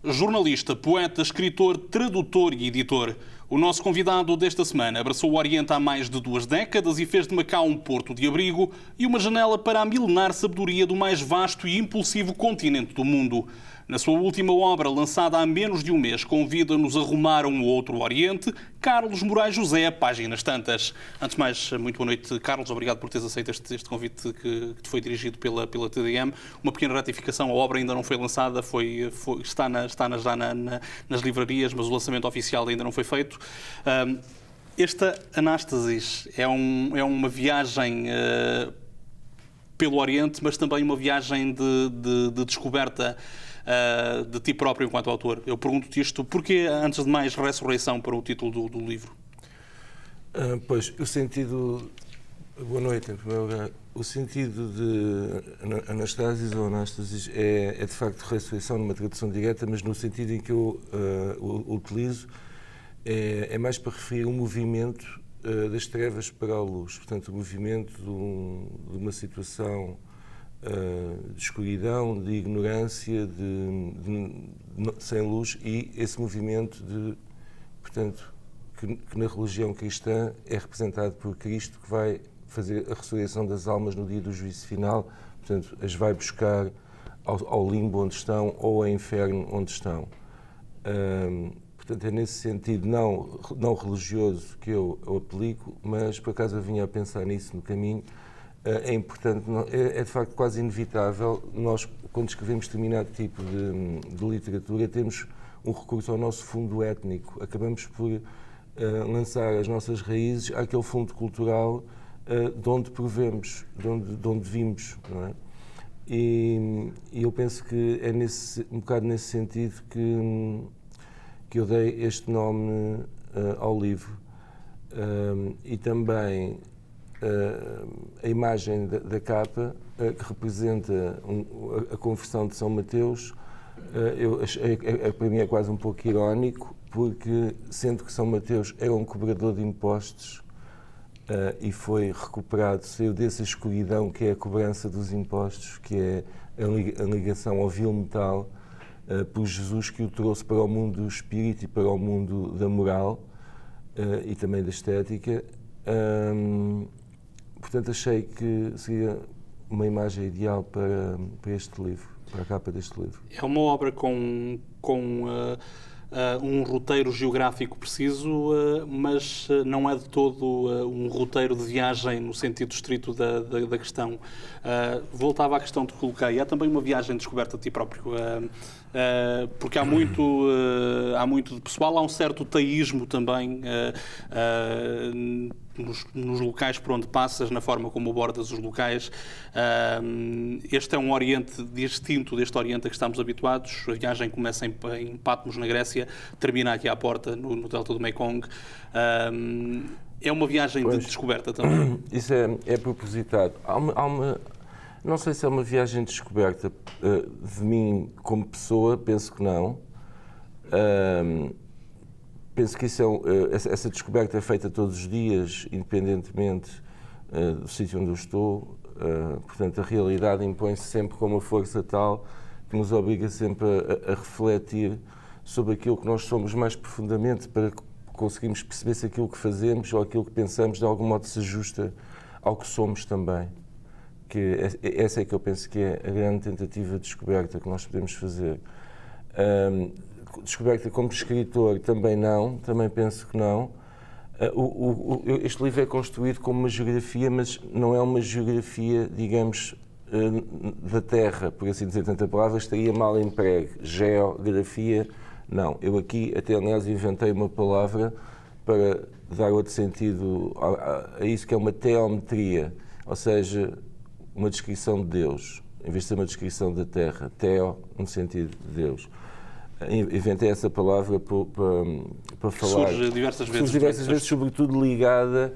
Jornalista, poeta, escritor, tradutor e editor. O nosso convidado desta semana abraçou o Oriente há mais de 2 décadas e fez de Macau um porto de abrigo e uma janela para a milenar sabedoria do mais vasto e impulsivo continente do mundo. Na sua última obra, lançada há menos de um mês, convida-nos a rumar a um outro Oriente, Carlos Moraes José, páginas tantas. Antes de mais, muito boa noite, Carlos. Obrigado por teres aceito este convite que te foi dirigido pela TDM. Uma pequena ratificação, a obra ainda não foi lançada, está já nas livrarias, mas o lançamento oficial ainda não foi feito. Esta Anástasis é uma viagem pelo Oriente, mas também uma viagem de descoberta de ti próprio enquanto autor. Eu pergunto-te isto, porquê, antes de mais, Ressurreição para o título do livro? Pois, o sentido... Boa noite, em primeiro lugar. O sentido de Anástasis ou Anástasis é de facto ressurreição numa tradução direta, mas no sentido em que eu o utilizo é mais para referir um movimento das trevas para a luz. Portanto, o movimento de uma situação de escuridão, de ignorância, sem luz, e esse movimento portanto, que na religião cristã é representado por Cristo, que vai fazer a ressurreição das almas no dia do juízo final, portanto, as vai buscar ao limbo onde estão ou ao inferno onde estão. Portanto, é nesse sentido não religioso que eu aplico, mas por acaso eu vinha a pensar nisso no caminho. É importante, é de facto quase inevitável, nós quando escrevemos determinado tipo de literatura temos um recurso ao nosso fundo étnico, acabamos por lançar as nossas raízes àquele fundo cultural de onde provemos, de onde vimos, não é? E eu penso que é um bocado nesse sentido que eu dei este nome ao livro. E também a imagem da capa, que representa a conversão de São Mateus, para mim é quase um pouco irónico, porque sendo que São Mateus era um cobrador de impostos e foi recuperado, saiu dessa escuridão que é a cobrança dos impostos, que é a ligação ao vil metal, por Jesus, que o trouxe para o mundo do espírito e para o mundo da moral e também da estética. Portanto, achei que seria uma imagem ideal para este livro, para a capa deste livro. É uma obra com um roteiro geográfico preciso, mas não é de todo um roteiro de viagem no sentido estrito da questão. Voltava à questão que coloquei. Há também uma viagem de descoberta de ti próprio, porque há muito de pessoal, há um certo teísmo também nos locais por onde passas, na forma como abordas os locais. Este é um Oriente distinto deste Oriente a que estamos habituados. A viagem começa em Patmos, na Grécia, termina aqui à porta, no delta do Mekong. É uma viagem de descoberta também. Isso é propositado. Não sei se é uma viagem de descoberta de mim como pessoa, penso que não. Penso que essa descoberta é feita todos os dias, independentemente do sítio onde eu estou. Portanto, a realidade impõe-se sempre com uma força tal que nos obriga sempre a refletir sobre aquilo que nós somos mais profundamente, para conseguirmos perceber se aquilo que fazemos ou aquilo que pensamos de algum modo se ajusta ao que somos também. Que essa é que eu penso que é a grande tentativa de descoberta que nós podemos fazer. Descoberta como escritor também penso que não. Este livro é construído como uma geografia, mas não é uma geografia, digamos, da Terra, por assim dizer. Portanto, a palavra estaria mal empregue. Geografia, não. Eu aqui, até aliás, inventei uma palavra para dar outro sentido a isso, que é uma teometria, ou seja, uma descrição de Deus, em vez de ser uma descrição da Terra. Teo, no sentido de Deus. Inventei essa palavra para falar. Surge diversas vezes, sobretudo ligada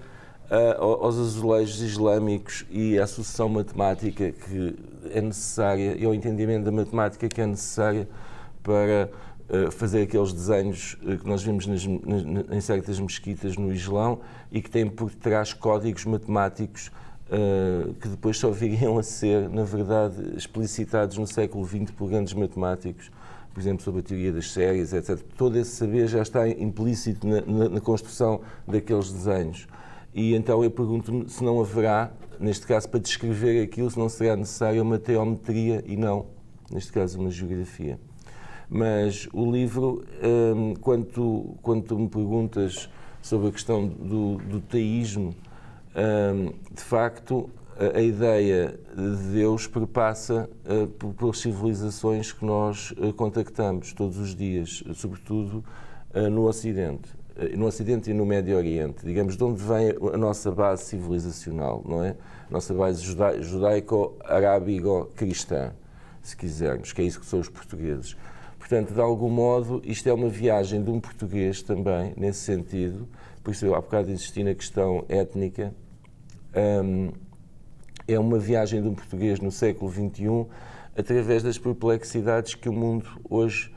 aos azulejos islâmicos e à sucessão matemática que é necessária, e ao entendimento da matemática que é necessária para fazer aqueles desenhos que nós vemos em certas mesquitas no Islão e que têm por trás códigos matemáticos que depois só viriam a ser, na verdade, explicitados no século XX por grandes matemáticos. por exemplo, sobre a teoria das séries, etc. Todo esse saber já está implícito na construção daqueles desenhos. E então eu pergunto-me se não haverá, neste caso, para descrever aquilo, se não será necessária uma teometria e não, neste caso, uma geografia. Mas o livro, quando tu me perguntas sobre a questão do teísmo, de facto, a ideia de Deus perpassa por civilizações que nós contactamos todos os dias, sobretudo no Ocidente e no Médio Oriente. Digamos, de onde vem a nossa base civilizacional, não é? A nossa base judaico-arábigo-cristã, se quisermos, que é isso que são os portugueses. Portanto, de algum modo, isto é uma viagem de um português também, nesse sentido, por isso eu há bocado insisti na questão étnica. É uma viagem de um português no século XXI através das perplexidades que o mundo hoje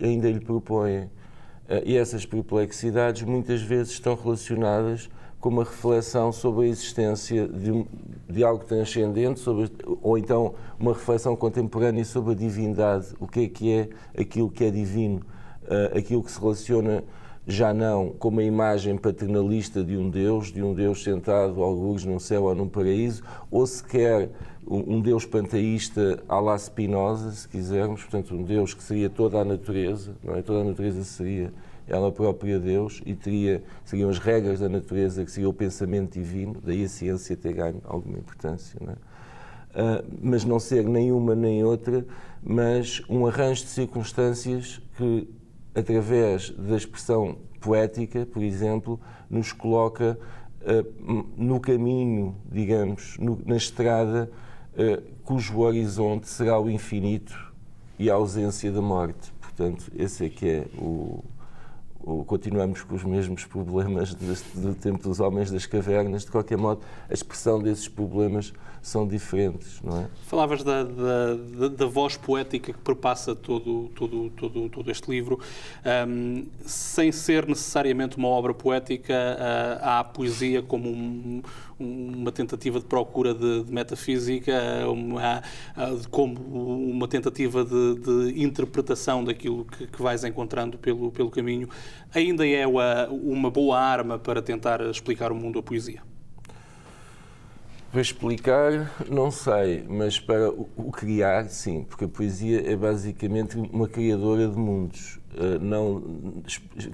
ainda lhe propõe. E essas perplexidades muitas vezes estão relacionadas com uma reflexão sobre a existência de algo transcendente, ou então uma reflexão contemporânea sobre a divindade, o que é aquilo que é divino, aquilo que se relaciona já não com uma imagem paternalista de um Deus sentado algures num céu ou num paraíso, ou sequer um Deus panteísta à la Spinoza, se quisermos, portanto um Deus que seria toda a natureza, não é? Toda a natureza seria ela própria Deus e seriam as regras da natureza que seria o pensamento divino, daí a ciência ter ganho alguma importância, não é? Mas não ser nem uma nem outra, mas um arranjo de circunstâncias que, através da expressão poética, por exemplo, nos coloca no caminho, digamos, na estrada, cujo horizonte será o infinito e a ausência da morte. Portanto, esse é que é continuamos com os mesmos problemas do tempo dos homens das cavernas. De qualquer modo, a expressão desses problemas são diferentes, não é? Falavas da voz poética que perpassa todo este livro. Sem ser necessariamente uma obra poética, há a poesia como uma tentativa de procura de metafísica, como uma tentativa de interpretação daquilo que vais encontrando pelo caminho. Ainda é uma boa arma para tentar explicar o mundo, a poesia? Para explicar, não sei, mas para o criar, sim, porque a poesia é basicamente uma criadora de mundos.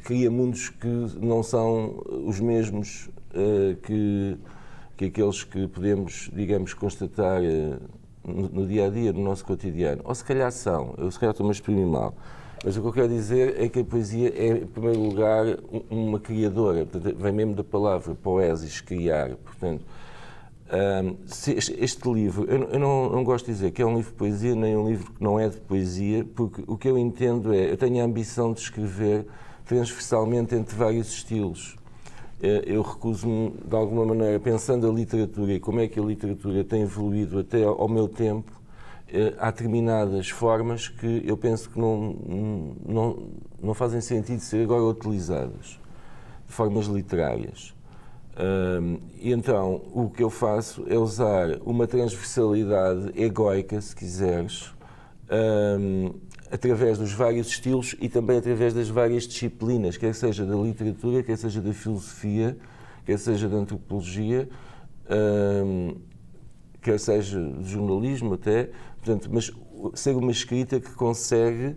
Cria mundos que não são os mesmos que aqueles que podemos, digamos, constatar no dia-a-dia, no nosso cotidiano. Ou se calhar são, eu se calhar estou-me a exprimir mal. Mas o que eu quero dizer é que a poesia é, em primeiro lugar, uma criadora. Portanto, vem mesmo da palavra poesis, criar. Portanto, este livro, eu não gosto de dizer que é um livro de poesia, nem um livro que não é de poesia, porque o que eu entendo eu tenho a ambição de escrever transversalmente entre vários estilos. Eu recuso-me, de alguma maneira, pensando a literatura e como é que a literatura tem evoluído até ao meu tempo, há determinadas formas que eu penso que não fazem sentido ser agora utilizadas, formas literárias. E então, o que eu faço é usar uma transversalidade egóica, se quiseres, através dos vários estilos e também através das várias disciplinas, quer seja da literatura, quer seja da filosofia, quer seja da antropologia, quer seja do jornalismo até, portanto, mas ser uma escrita que consegue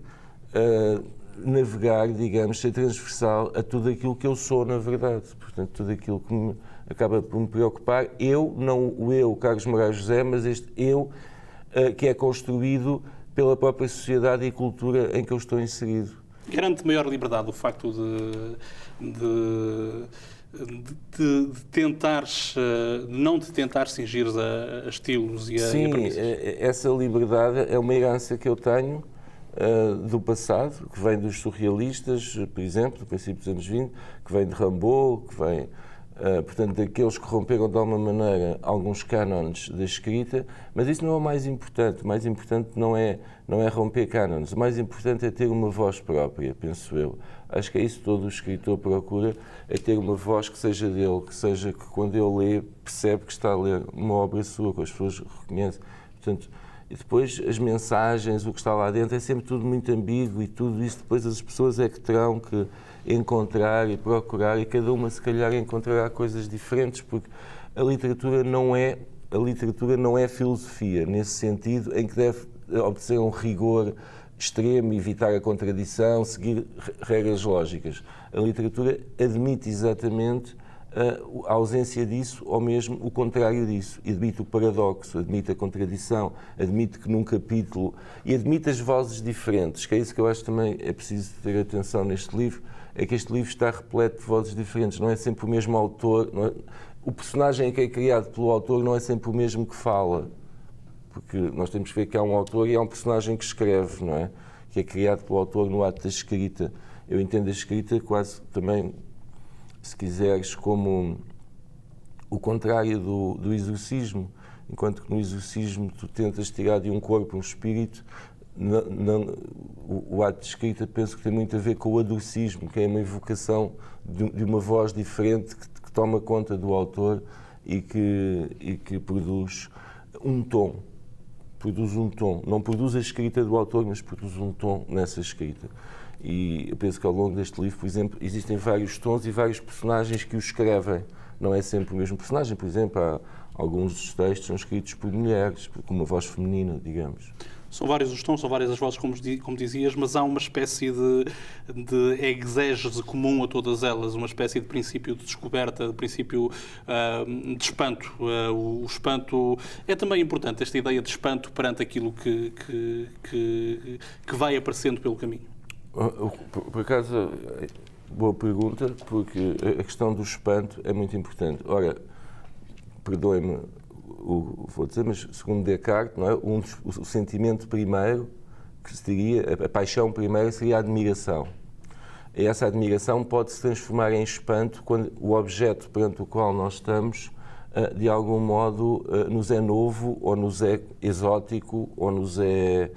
navegar, digamos, ser transversal a tudo aquilo que eu sou, na verdade. Portanto, tudo aquilo que acaba por me preocupar, não o eu, Carlos Moraes José, mas este eu que é construído pela própria sociedade e cultura em que eu estou inserido. Garante maior liberdade o facto de tentares, não de tentar cingires a estilos e a premissas? Sim, essa liberdade é uma herança que eu tenho do passado, que vem dos surrealistas, por exemplo, do princípio dos anos 20, que vem de Rimbaud, que vem, portanto, daqueles que romperam de alguma maneira alguns cânones da escrita, mas isso não é o mais importante. O mais importante não é romper cânones, o mais importante é ter uma voz própria, penso eu. Acho que é isso que todo o escritor procura, é ter uma voz que seja dele, que quando ele lê, percebe que está a ler uma obra sua, que as pessoas reconhecem. Portanto, E depois as mensagens, o que está lá dentro, é sempre tudo muito ambíguo, e tudo isso depois as pessoas é que terão que encontrar e procurar, e cada uma se calhar encontrará coisas diferentes, porque a literatura não é filosofia, nesse sentido em que deve obedecer a um rigor extremo, evitar a contradição, seguir regras lógicas. A literatura admite exatamente a ausência disso, ou mesmo o contrário disso. Admite o paradoxo, admite a contradição, admite que num capítulo... E admite as vozes diferentes, que é isso que eu acho também é preciso ter atenção neste livro, é que este livro está repleto de vozes diferentes, não é sempre o mesmo autor... O personagem que é criado pelo autor não é sempre o mesmo que fala, porque nós temos que ver que há um autor e há um personagem que escreve, não é? Que é criado pelo autor no ato da escrita. Eu entendo a escrita quase também, se quiseres, como o contrário do exorcismo. Enquanto que no exorcismo tu tentas tirar de um corpo um espírito, o ato de escrita penso que tem muito a ver com o adorcismo, que é uma evocação de uma voz diferente que toma conta do autor e que produz um tom. Produz um tom. Não produz a escrita do autor, mas produz um tom nessa escrita. E eu penso que ao longo deste livro, por exemplo, existem vários tons e vários personagens que o escrevem. Não é sempre o mesmo personagem. Por exemplo, há alguns dos textos são escritos por mulheres, com uma voz feminina, digamos. São vários os tons, são várias as vozes, como dizias, mas há uma espécie de exégese comum a todas elas, uma espécie de princípio de descoberta, de princípio de espanto. O espanto é também importante, esta ideia de espanto perante aquilo que vai aparecendo pelo caminho. Por acaso, boa pergunta, porque a questão do espanto é muito importante. Ora, perdoe-me, vou dizer, mas segundo Descartes, não é? O sentimento primeiro, que se diria, a paixão primeira seria a admiração. E essa admiração pode se transformar em espanto quando o objeto perante o qual nós estamos, de algum modo, nos é novo, ou nos é exótico, ou nos é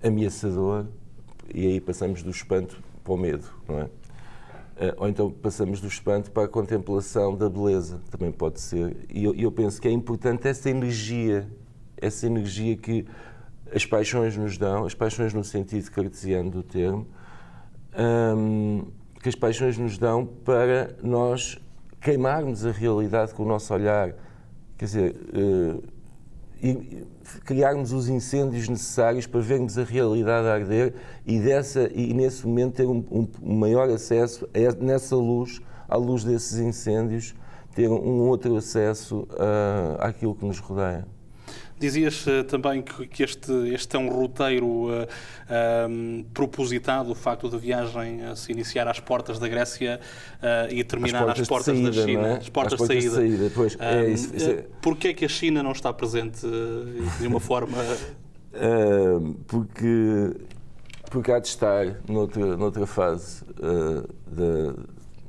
ameaçador, e aí passamos do espanto para o medo, não é? Ou então passamos do espanto para a contemplação da beleza, também pode ser. E eu penso que é importante essa energia que as paixões nos dão, as paixões no sentido cartesiano do termo, que as paixões nos dão para nós queimarmos a realidade com o nosso olhar, quer dizer, e criarmos os incêndios necessários para vermos a realidade a arder e nesse momento ter um maior acesso nessa luz, à luz desses incêndios, ter um outro acesso àquilo que nos rodeia. Dizias também que este é um roteiro propositado, o facto da viagem se iniciar às portas da Grécia e terminar às portas da China. Não é? Às portas de saída. Pois, é isso. Porquê é que a China não está presente de uma forma... Porque há de estar noutra fase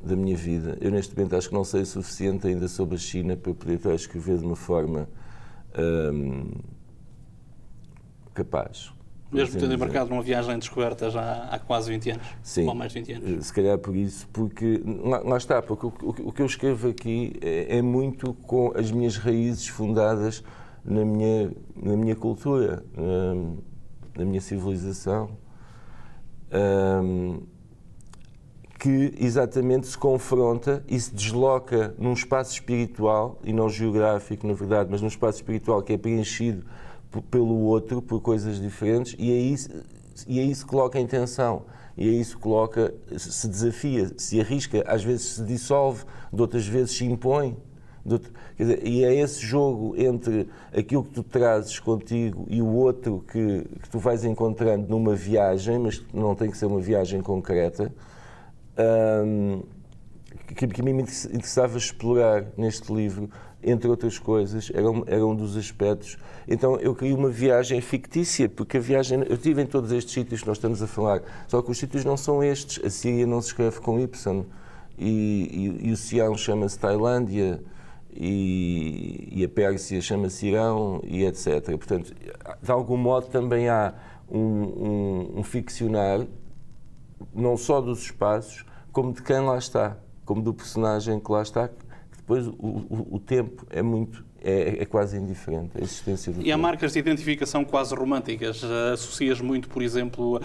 da minha vida. Eu neste momento acho que não sei o suficiente ainda sobre a China para poder estar a escrever de uma forma capaz. Mesmo tendo embarcado numa viagem de descoberta já há quase 20 anos, sim, ou mais de 20 anos. Se calhar por isso, porque lá está, porque o que eu escrevo aqui é muito com as minhas raízes fundadas na minha cultura, na minha civilização, que exatamente se confronta e se desloca num espaço espiritual, e não geográfico, na verdade, mas num espaço espiritual que é preenchido pelo outro, por coisas diferentes, e aí se coloca em tensão, e aí se desafia, se arrisca, às vezes se dissolve, de outras vezes se impõe. Quer dizer, e é esse jogo entre aquilo que tu trazes contigo e o outro que tu vais encontrando numa viagem, mas não tem que ser uma viagem concreta, que a mim me interessava explorar neste livro, entre outras coisas, era um dos aspectos. Então eu queria uma viagem fictícia, porque a viagem, eu estive em todos estes sítios que nós estamos a falar, só que os sítios não são estes. A Síria não se escreve com Y, e o Sião chama-se Tailândia, e a Pérsia chama-se Irão, e etc. Portanto, de algum modo também há um ficcionar, não só dos espaços, como de quem lá está, como do personagem que lá está, que depois o tempo é muito é quase indiferente a existência do E há marcas de identificação quase românticas. Associas muito, por exemplo,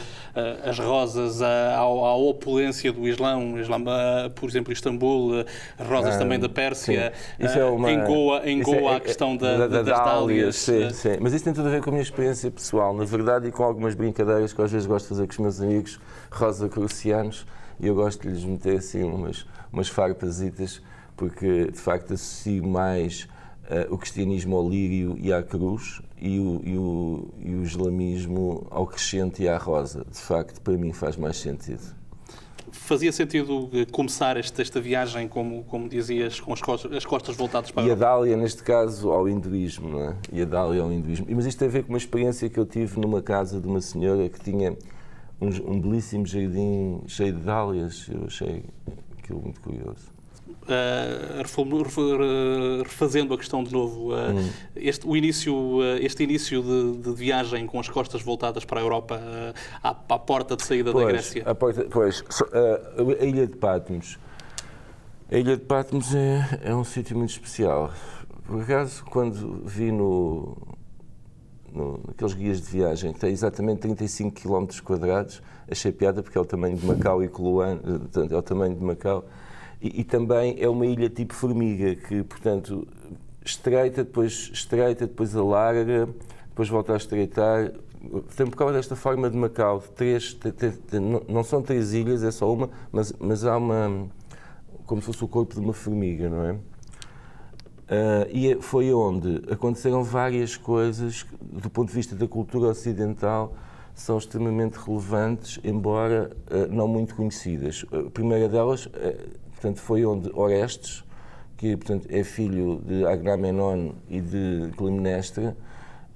as rosas à opulência do Islão, por exemplo, Istambul, as rosas também da Pérsia, em Goa a questão das dálias. Sim. Mas isso tem tudo a ver com a minha experiência pessoal, na verdade, e com algumas brincadeiras que às vezes gosto de fazer com os meus amigos rosa-crucianos, e eu gosto de lhes meter assim umas farpazitas, porque de facto associo mais o cristianismo ao lírio e à cruz e o islamismo ao crescente e à rosa. De facto, para mim faz mais sentido. Fazia sentido começar esta viagem, como dizias, com as costas voltadas para a Europa? E a dália, neste caso, ao hinduísmo, não é? E a dália ao hinduísmo. Mas isto tem a ver com uma experiência que eu tive numa casa de uma senhora que tinha um belíssimo jardim cheio de dálias. Eu achei aquilo muito curioso. Refazendo a questão de novo, este início de viagem com as costas voltadas para a Europa, à porta de saída da Grécia. A Ilha de Patmos. A Ilha de Patmos é um sítio muito especial. Por acaso, quando vi naqueles guias de viagem, que tem exatamente 35 km², achei piada porque é o tamanho de Macau e Coluan, portanto, é o tamanho de Macau. E também é uma ilha tipo formiga, que, portanto, estreita, depois alarga, depois volta a estreitar. Tem por causa desta forma de Macau, não são 3 ilhas, é só uma, mas há como se fosse o corpo de uma formiga, não é? E foi onde aconteceram várias coisas, do ponto de vista da cultura ocidental, são extremamente relevantes, embora não muito conhecidas. A primeira delas... Portanto, foi onde Orestes, que portanto, é filho de Agamemnon e de Clitemnestra,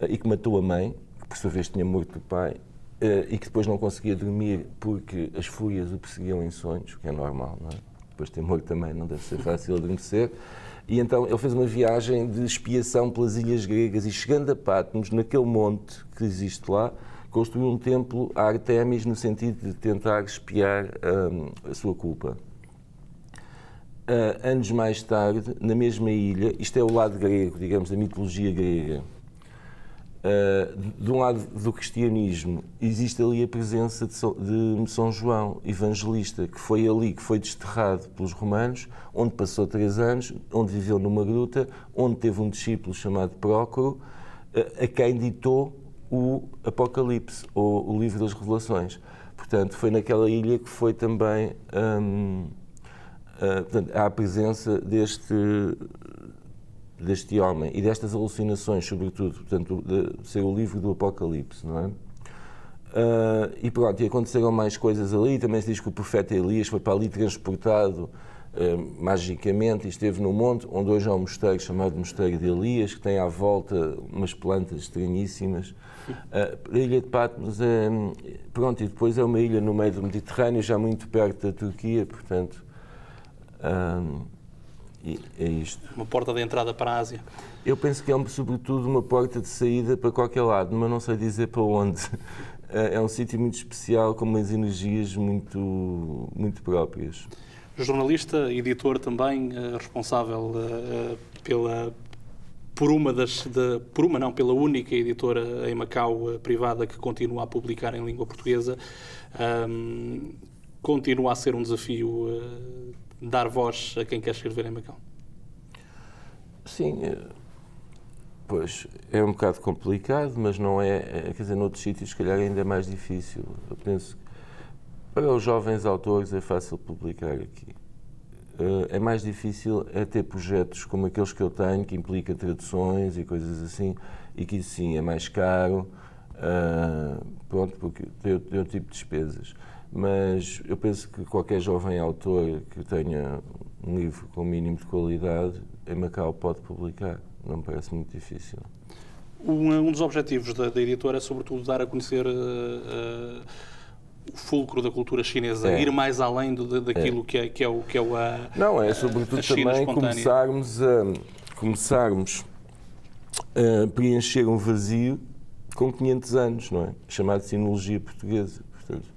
e que matou a mãe, que por sua vez tinha morto o pai, e que depois não conseguia dormir porque as fúrias o perseguiam em sonhos, o que é normal, não é? Depois de ter morto também não deve ser fácil adormecer. E então ele fez uma viagem de expiação pelas ilhas gregas e, chegando a Patmos, naquele monte que existe lá, construiu um templo a Artemis no sentido de tentar expiar a sua culpa. Anos mais tarde, na mesma ilha, isto é o lado grego, digamos, da mitologia grega, de um lado do cristianismo, existe ali a presença de São João Evangelista, que foi ali que foi desterrado pelos romanos, onde passou 3 anos, onde viveu numa gruta, onde teve um discípulo chamado Prócoro, a quem ditou o Apocalipse, ou o livro das Revelações. Portanto, foi naquela ilha que foi também... há a presença deste homem e destas alucinações, sobretudo, portanto, de ser o livro do Apocalipse, não é? E pronto, e aconteceram mais coisas ali. Também se diz que o profeta Elias foi para ali transportado magicamente e esteve no monte, onde hoje há um mosteiro chamado Mosteiro de Elias, que tem à volta umas plantas estranhíssimas. A ilha de Patmos pronto, e depois é uma ilha no meio do Mediterrâneo, já muito perto da Turquia, portanto, e é isto. Uma porta de entrada para a Ásia. Eu penso que é, sobretudo, uma porta de saída para qualquer lado, mas não sei dizer para onde. É um sítio muito especial, com umas energias muito próprias. Jornalista, editor também, responsável pela única editora em Macau privada que continua a publicar em língua portuguesa. Continua a ser um desafio dar voz a quem quer escrever em Macau? Sim, pois é um bocado complicado, mas não é, quer dizer, noutros sítios se calhar ainda é mais difícil. Eu penso que para os jovens autores é fácil publicar aqui. É mais difícil ter projetos como aqueles que eu tenho, que implica traduções e coisas assim, e que isso sim é mais caro, pronto, porque tem outro tipo de despesas. Mas eu penso que qualquer jovem autor que tenha um livro com o mínimo de qualidade, em Macau pode publicar. Não me parece muito difícil. Um dos objetivos da editora é, sobretudo, dar a conhecer o fulcro da cultura chinesa, ir mais além daquilo que é o Não, é sobretudo também começarmos a preencher um vazio com 500 anos, não é? Chamado sinologia portuguesa. Portanto,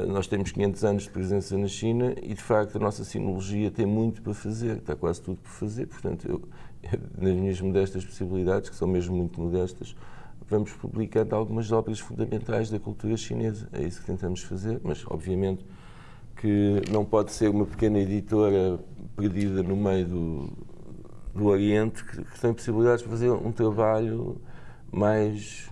nós temos 500 anos de presença na China e, de facto, a nossa sinologia tem muito para fazer, está quase tudo por fazer. Portanto, nas minhas modestas possibilidades, que são mesmo muito modestas, vamos publicando algumas obras fundamentais da cultura chinesa. É isso que tentamos fazer, mas obviamente que não pode ser uma pequena editora perdida no meio do Oriente que tem possibilidades de fazer um trabalho mais...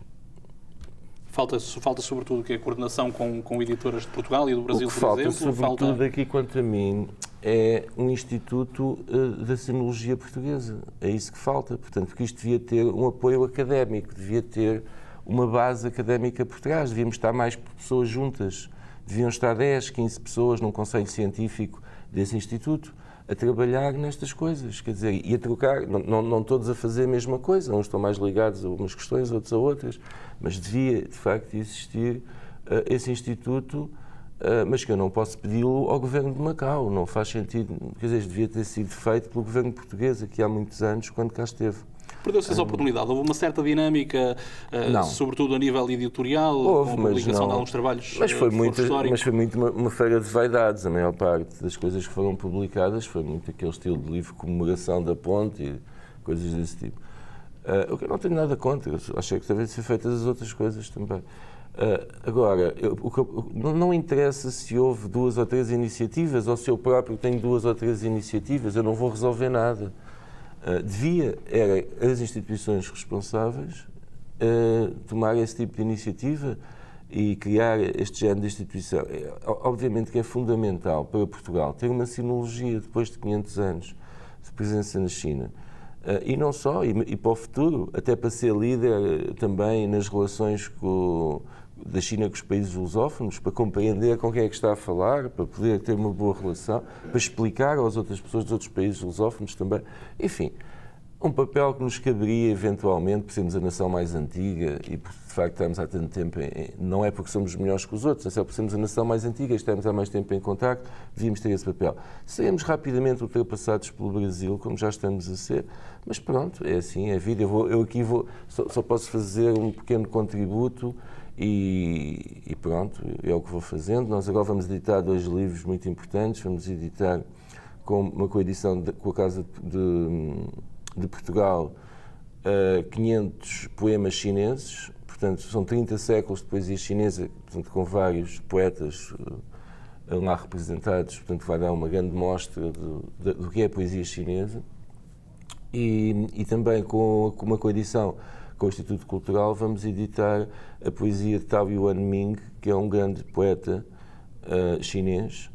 Falta sobretudo que a coordenação com editoras de Portugal e do Brasil, por falta, exemplo. Sobretudo aqui, quanto a mim, é um instituto da sinologia portuguesa. É isso que falta. Portanto, porque isto devia ter um apoio académico, devia ter uma base académica por trás, devíamos estar mais pessoas juntas, deviam estar 10, 15 pessoas num conselho científico desse instituto a trabalhar nestas coisas, quer dizer, e a trocar, não todos a fazer a mesma coisa, uns estão mais ligados a umas questões, outros a outras, mas devia, de facto, existir esse instituto, mas que eu não posso pedi-lo ao governo de Macau, não faz sentido, quer dizer, devia ter sido feito pelo governo português aqui há muitos anos, quando cá esteve. Perdeu-se essa oportunidade? Houve uma certa dinâmica, sobretudo a nível editorial, com a publicação de alguns trabalhos históricos? Mas foi muito uma feira de vaidades. A maior parte das coisas que foram publicadas foi muito aquele estilo de livro, comemoração da ponte e coisas desse tipo. O que eu não tenho nada contra, achei que devem ser feitas as outras coisas também. Agora, não interessa se houve 2 ou 3 iniciativas ou se eu próprio tenho 2 ou 3 iniciativas, eu não vou resolver nada. Eram as instituições responsáveis tomar esse tipo de iniciativa e criar este género de instituição. Obviamente que é fundamental para Portugal ter uma sinologia depois de 500 anos de presença na China. E não só, e para o futuro, até para ser líder também nas relações da China com os países lusófonos, para compreender com quem é que está a falar, para poder ter uma boa relação, para explicar às outras pessoas dos outros países lusófonos também. Enfim, um papel que nos caberia eventualmente, por sermos a nação mais antiga e por de facto estarmos há tanto tempo, não é porque somos melhores que os outros, é só por sermos a nação mais antiga e estarmos há mais tempo em contacto, devíamos ter esse papel. Seremos rapidamente ultrapassados pelo Brasil, como já estamos a ser, mas pronto, é assim, é a vida. Eu aqui só posso fazer um pequeno contributo e pronto, é o que vou fazendo. Nós agora vamos editar 2 livros muito importantes, vamos editar com uma coedição com a Casa de Portugal 500 poemas chineses, portanto são 30 séculos de poesia chinesa, portanto, com vários poetas lá representados, portanto vai dar uma grande mostra do que é a poesia chinesa e também com uma coedição com o Instituto Cultural vamos editar a poesia de Tao Yuan Ming, que é um grande poeta chinês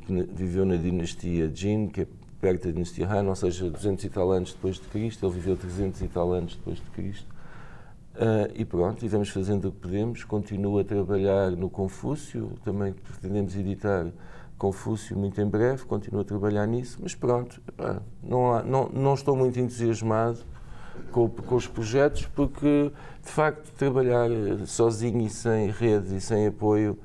que viveu na dinastia Jin, que é perto da dinastia Han, ou seja, 200 e tal anos depois de Cristo. Ele viveu 300 e tal anos depois de Cristo. E pronto, e vamos fazendo o que podemos. Continuo a trabalhar no Confúcio, também pretendemos editar Confúcio muito em breve, continuo a trabalhar nisso, mas pronto, não estou muito entusiasmado com os projetos, porque de facto trabalhar sozinho e sem rede e sem apoio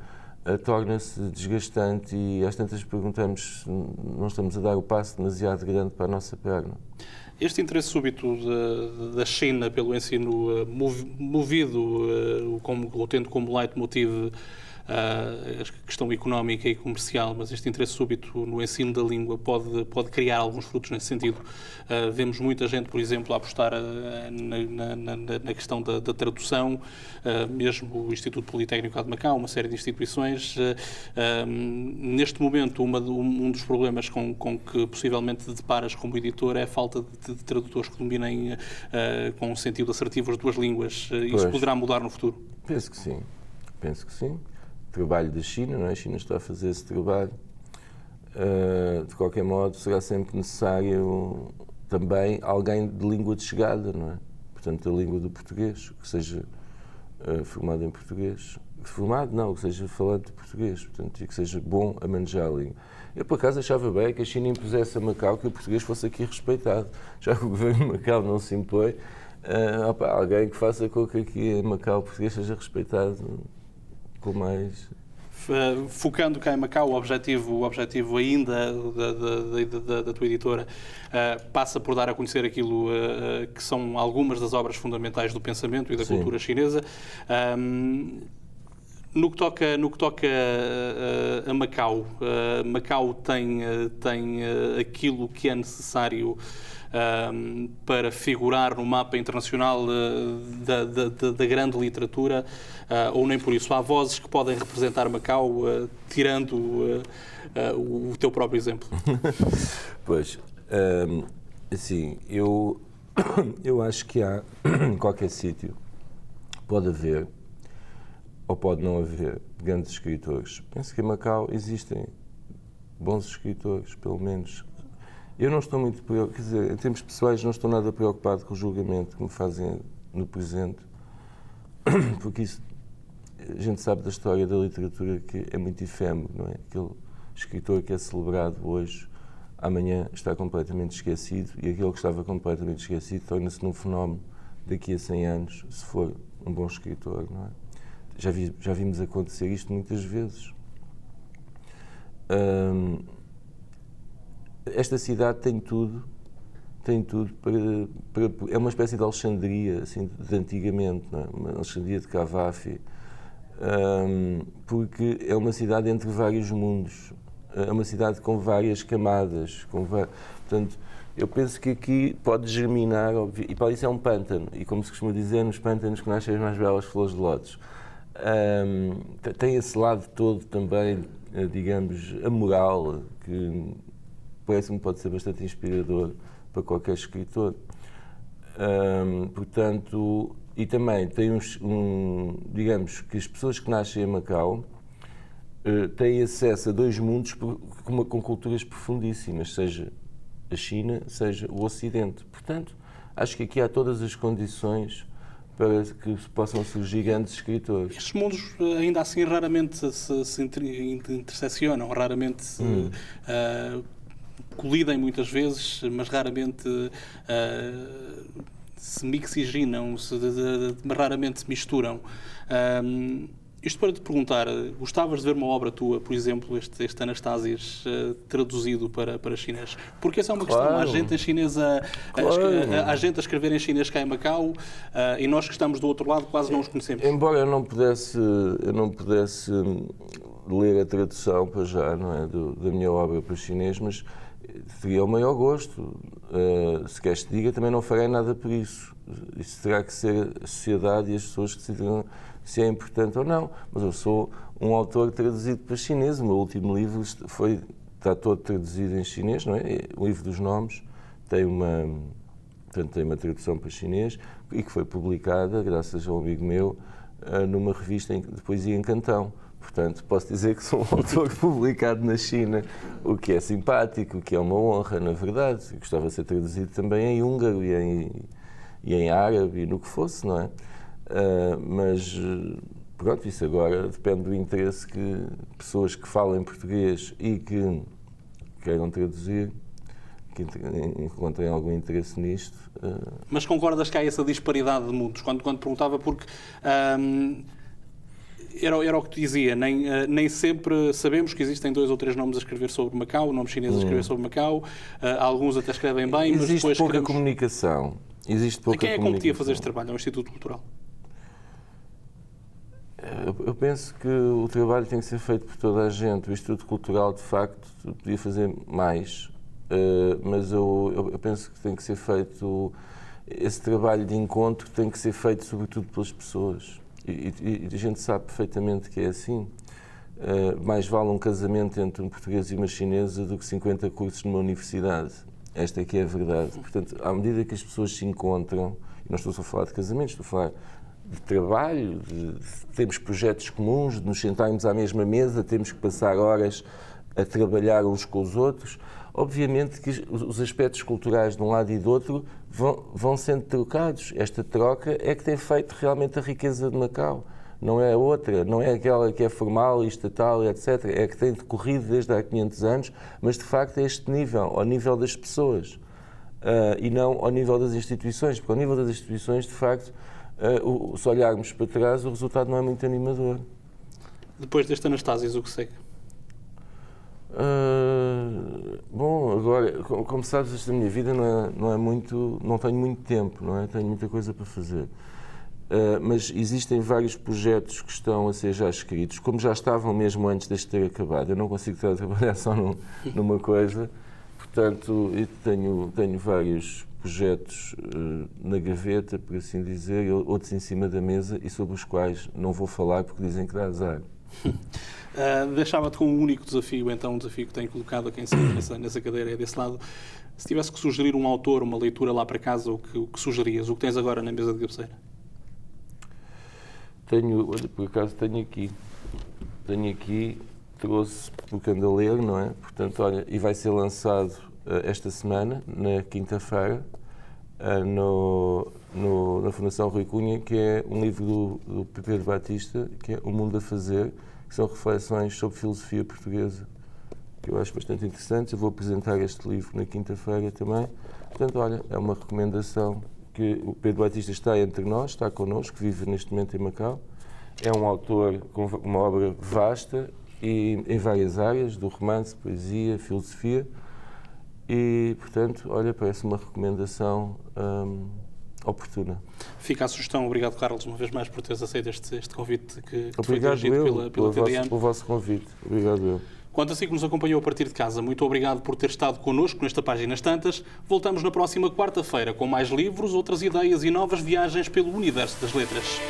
torna-se desgastante e às tantas perguntamos se não estamos a dar o passo demasiado grande para a nossa perna. Este interesse súbito da China pelo ensino movido, tendo como leitmotiv a questão económica e comercial, mas este interesse súbito no ensino da língua pode criar alguns frutos nesse sentido. Vemos muita gente, por exemplo, a apostar na questão da tradução, mesmo o Instituto Politécnico de Macau, uma série de instituições. Neste momento, um dos problemas com que possivelmente te deparas como editor é a falta de tradutores que dominem com um sentido assertivo as 2 línguas. Isso poderá mudar no futuro? Penso que sim. Trabalho da China, não é? A China está a fazer esse trabalho. De qualquer modo, será sempre necessário também alguém de língua de chegada, não é? Portanto, a língua do português, que seja formado em português. Que seja falante de português, portanto, e que seja bom a manejar a língua. Eu, por acaso, achava bem que a China impusesse a Macau que o português fosse aqui respeitado. Já que o governo de Macau não se impõe, alguém que faça com que aqui em Macau o português seja respeitado com mais... Focando cá em Macau, o objetivo ainda da tua editora passa por dar a conhecer aquilo que são algumas das obras fundamentais do pensamento e da cultura chinesa. No que toca a Macau, Macau tem aquilo que é necessário para figurar no mapa internacional da grande literatura, ou nem por isso? Há vozes que podem representar Macau, tirando o teu próprio exemplo. Pois, assim, eu acho que há, em qualquer sítio, pode haver, ou pode não haver, grandes escritores. Penso que em Macau existem bons escritores, pelo menos. Eu não estou muito preocupado, quer dizer, em termos pessoais, não estou nada preocupado com o julgamento que me fazem no presente, porque isso, a gente sabe da história da literatura que é muito efêmero, não é? Aquele escritor que é celebrado hoje, amanhã está completamente esquecido, e aquele que estava completamente esquecido torna-se num fenómeno daqui a 100 anos, se for um bom escritor, não é? Já vimos acontecer isto muitas vezes. Esta cidade tem tudo para é uma espécie de Alexandria, assim, de antigamente, não é? Uma Alexandria de Cavafi, porque é uma cidade entre vários mundos, é uma cidade com várias camadas, portanto, eu penso que aqui pode germinar, e para isso é um pântano, e como se costuma dizer, nos pântanos que nascem as mais belas flores de lótus. Tem esse lado todo também, digamos, amoral, que parece-me pode ser bastante inspirador para qualquer escritor. Portanto, e também tem digamos que as pessoas que nascem em Macau têm acesso a dois mundos com culturas profundíssimas, seja a China, seja o Ocidente. Portanto, acho que aqui há todas as condições para que possam surgir grandes escritores. Estes mundos ainda assim raramente se interseccionam, raramente colidem muitas vezes, mas raramente se mixiginam, raramente se misturam. Isto para te perguntar, gostavas de ver uma obra tua, por exemplo, este Anastásias, traduzido para chinês? Porque essa é uma questão. Há gente em chinês há gente a escrever em chinês cá em Macau, e nós que estamos do outro lado quase não os conhecemos. Embora eu não pudesse ler a tradução para já, não é, da minha obra para chinês, mas teria o maior gosto. Se queres te diga, também não farei nada por isso. Isso terá que ser a sociedade e as pessoas que decidirão se é importante ou não. Mas eu sou um autor traduzido para chinês. O meu último livro está todo traduzido em chinês, não é? O livro dos nomes tem uma tradução para chinês e que foi publicada, graças a um amigo meu, numa revista de poesia em Cantão. Portanto, posso dizer que sou um autor publicado na China, o que é simpático, o que é uma honra, na verdade. Eu gostava de ser traduzido também em húngaro e em árabe e no que fosse, não é? Mas, pronto, isso agora depende do interesse que pessoas que falem português e que queiram traduzir, que encontrem algum interesse nisto. Mas concordas que há essa disparidade de mundos? Quando perguntava, porque era o que te dizia, nem sempre sabemos que existem 2 ou 3 nomes a escrever sobre Macau, nomes chineses a escrever sobre Macau, alguns até escrevem bem, mas depois pouca comunicação. Existe pouca comunicação. A quem é que competia a fazer este trabalho? É um Instituto Cultural? Eu penso que o trabalho tem que ser feito por toda a gente. O Instituto Cultural, de facto, podia fazer mais, mas eu penso que tem que ser feito, esse trabalho de encontro tem que ser feito sobretudo pelas pessoas. E a gente sabe perfeitamente que é assim. Mais vale um casamento entre um português e uma chinesa do que 50 cursos numa universidade. Esta é que é a verdade. Portanto, à medida que as pessoas se encontram, e não estou só a falar de casamentos, estou a falar de trabalho, de termos projetos comuns, de nos sentarmos à mesma mesa, temos que passar horas a trabalhar uns com os outros. Obviamente que os aspectos culturais de um lado e do outro vão sendo trocados. Esta troca é que tem feito realmente a riqueza de Macau. Não é outra, não é aquela que é formal e estatal, etc. É que tem decorrido desde há 500 anos, mas de facto é este nível, ao nível das pessoas, e não ao nível das instituições, porque ao nível das instituições, de facto, se olharmos para trás, o resultado não é muito animador. Depois deste Anastásias, o que segue? Bom, agora, como sabes, esta minha vida não tenho muito tempo, não é? Tenho muita coisa para fazer. Mas existem vários projetos que estão a ser já escritos, como já estavam mesmo antes deste ter acabado. Eu não consigo estar a trabalhar só numa coisa, portanto, tenho vários projetos na gaveta, por assim dizer, outros em cima da mesa e sobre os quais não vou falar porque dizem que dá azar. Deixava-te com um único desafio, então um desafio que tenho colocado a quem senta nessa cadeira é desse lado. Se tivesse que sugerir um autor, uma leitura lá para casa, o que sugeririas? O que tens agora na mesa de cabeceira? Olha, por acaso tenho aqui, trouxe porque ando a ler, não é? Portanto, olha, e vai ser lançado esta semana, na quinta-feira, na Fundação Rui Cunha, que é um livro do Pedro Batista, que é O Mundo a Fazer, que são reflexões sobre filosofia portuguesa, que eu acho bastante interessantes. Eu vou apresentar este livro na quinta-feira também. Portanto, olha, é uma recomendação que o Pedro Batista está entre nós, está connosco, vive neste momento em Macau. É um autor com uma obra vasta e em várias áreas, do romance, poesia, filosofia. E, portanto, olha, parece uma recomendação oportuna. Fica a sugestão. Obrigado, Carlos, uma vez mais por teres aceito este convite que foi Obrigado dirigido pela TDM. pelo vosso convite. Obrigado eu. Quanto a si que nos acompanhou a partir de casa, muito obrigado por ter estado connosco nesta Páginas Tantas. Voltamos na próxima quarta-feira com mais livros, outras ideias e novas viagens pelo universo das letras.